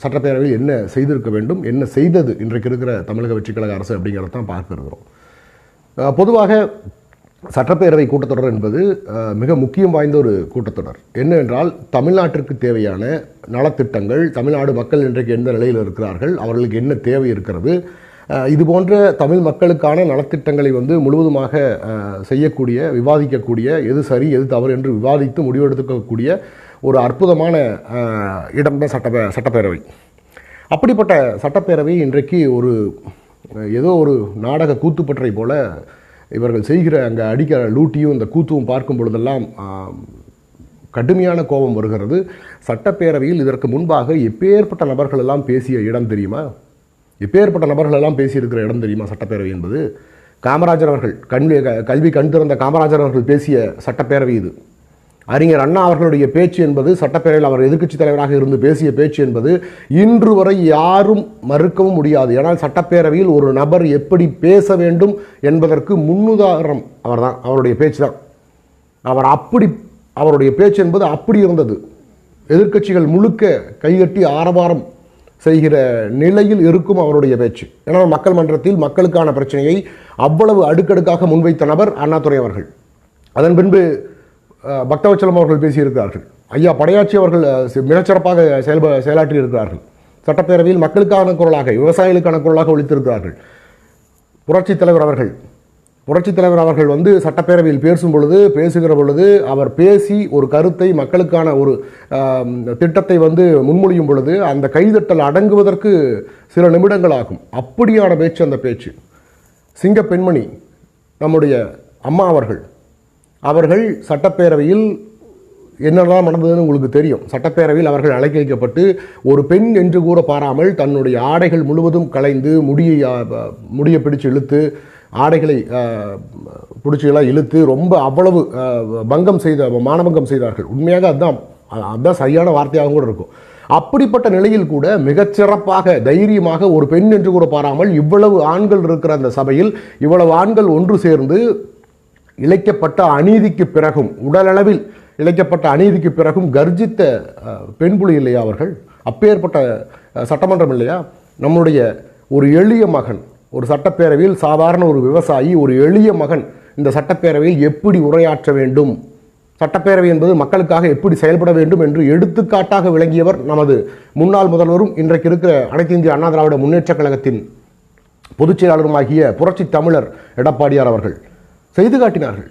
சட்டப்பேரவையில் என்ன செய்திருக்க வேண்டும், என்ன செய்தது இன்றைக்கு இருக்கிற தமிழக வெற்றிக்கழக அரசு அப்படிங்கிறத தான் பார்க்க இருக்கிறோம். பொதுவாக சட்டப்பேரவை கூட்டத்தொடர் என்பது மிக முக்கியம் வாய்ந்த ஒரு கூட்டத்தொடர். என்னவென்றால் தமிழ்நாட்டிற்கு தேவையான நலத்திட்டங்கள், தமிழ்நாடு மக்கள் இன்றைக்கு எந்த நிலையில் இருக்கிறார்கள், அவர்களுக்கு என்ன தேவை இருக்கிறது, இது போன்ற தமிழ் மக்களுக்கான நலத்திட்டங்களை முழுவதுமாக செய்யக்கூடிய, விவாதிக்கக்கூடிய, எது சரி எது தவறு என்று விவாதித்து முடிவெடுக்கக்கூடிய ஒரு அற்புதமான இடம்தான் சட்டப்பேரவை. அப்படிப்பட்ட சட்டப்பேரவை இன்றைக்கு ஏதோ ஒரு நாடக கூத்துப்பற்றை போல இவர்கள் செய்கிற அங்கே அடிக்கிற லூட்டியும் இந்த கூத்துவும் பார்க்கும் பொழுதெல்லாம் கடுமையான கோபம் வருகிறது. சட்டப்பேரவையில் இதற்கு முன்பாக எப்பேற்பட்ட நபர்கள் எல்லாம் பேசிய இடம் தெரியுமா? எப்பேற்பட்ட நபர்கள் எல்லாம் பேசியிருக்கிற இடம் தெரியுமா? சட்டப்பேரவை என்பது காமராஜர் அவர்கள் கல்வி கண் திறந்த காமராஜர் அவர்கள் பேசிய சட்டப்பேரவை இது. அறிஞர் அண்ணா அவர்களுடைய பேச்சு என்பது, சட்டப்பேரவையில் அவர் எதிர்க்கட்சி தலைவராக இருந்து பேசிய பேச்சு என்பது இன்று வரை யாரும் மறுக்கவும் முடியாது. ஏன்னால் சட்டப்பேரவையில் ஒரு நபர் எப்படி பேச வேண்டும் என்பதற்கு முன்னுதாரணம் அவர்தான், அவருடைய பேச்சு தான். அவருடைய பேச்சு என்பது அப்படி இருந்தது. எதிர்க்கட்சிகள் முழுக்க கைகட்டி ஆரவாரம் செய்கிற நிலையில் இருக்கும் அவருடைய பேச்சு. ஏன்னா மக்கள் மன்றத்தில் மக்களுக்கான பிரச்சனையை அவ்வளவு அடுக்கடுக்காக முன்வைத்த நபர் அண்ணாதுரை அவர்கள். அதன் பின்பு பக்தவச்சலம் அவர்கள் பேசியிருக்கிறார்கள். ஐயா படையாட்சி அவர்கள் மிகச்சிறப்பாக செயலாற்றி இருக்கிறார்கள். சட்டப்பேரவையில் மக்களுக்கான குரலாக, விவசாயிகளுக்கான குரலாக ஒலித்திருக்கிறார்கள். புரட்சித் தலைவர் அவர்கள் சட்டப்பேரவையில் பேசுகிற பொழுது அவர் பேசி ஒரு கருத்தை, மக்களுக்கான ஒரு திட்டத்தை முன்மொழியும் பொழுது அந்த கைதட்டல் அடங்குவதற்கு சில நிமிடங்கள் ஆகும். அப்படியான பேச்சு அந்த பேச்சு. சிங்க பெண்மணி நம்முடைய அம்மா அவர்கள் சட்டப்பேரவையில் என்னெல்லாம் நடந்ததுன்னு உங்களுக்கு தெரியும். சட்டப்பேரவையில் அவர்கள் அழைக்க வைக்கப்பட்டு ஒரு பெண் என்று கூட பாராமல் தன்னுடைய ஆடைகள் முழுவதும் களைந்து முடியை பிடிச்சு இழுத்து, ஆடைகளை பிடிச்செல்லாம் இழுத்து ரொம்ப அவ்வளவு மானபங்கம் செய்தார்கள். உண்மையாக அதுதான் சரியான வார்த்தையாக கூட இருக்கும். அப்படிப்பட்ட நிலையில் கூட மிகச்சிறப்பாக தைரியமாக ஒரு பெண் என்று கூட பாராமல் இவ்வளவு ஆண்கள் இருக்கிற அந்த சபையில் இவ்வளவு ஆண்கள் ஒன்று சேர்ந்து இழைக்கப்பட்ட அநீதிக்கு பிறகும், உடலளவில் இழைக்கப்பட்ட அநீதிக்கு பிறகும் கர்ஜித்த பெண் புலி இல்லையா அவர்கள்? அப்பேற்பட்ட சட்டமன்றம் இல்லையா? நம்முடைய ஒரு எளிய மகன், ஒரு சட்டப்பேரவையில் சாதாரண ஒரு விவசாயி, ஒரு எளிய மகன் இந்த சட்டப்பேரவையில் எப்படி உரையாற்ற வேண்டும், சட்டப்பேரவை என்பது மக்களுக்காக எப்படி செயல்பட வேண்டும் என்று எடுத்துக்காட்டாக விளங்கியவர் நமது முன்னாள் முதல்வரும் இன்றைக்கு இருக்கிற அனைத்து இந்திய அண்ணா திராவிட முன்னேற்றக் கழகத்தின் பொதுச் செயலாளருமாகிய புரட்சி தமிழர் எடப்பாடியார் அவர்கள் செய்து காட்டினார்கள்.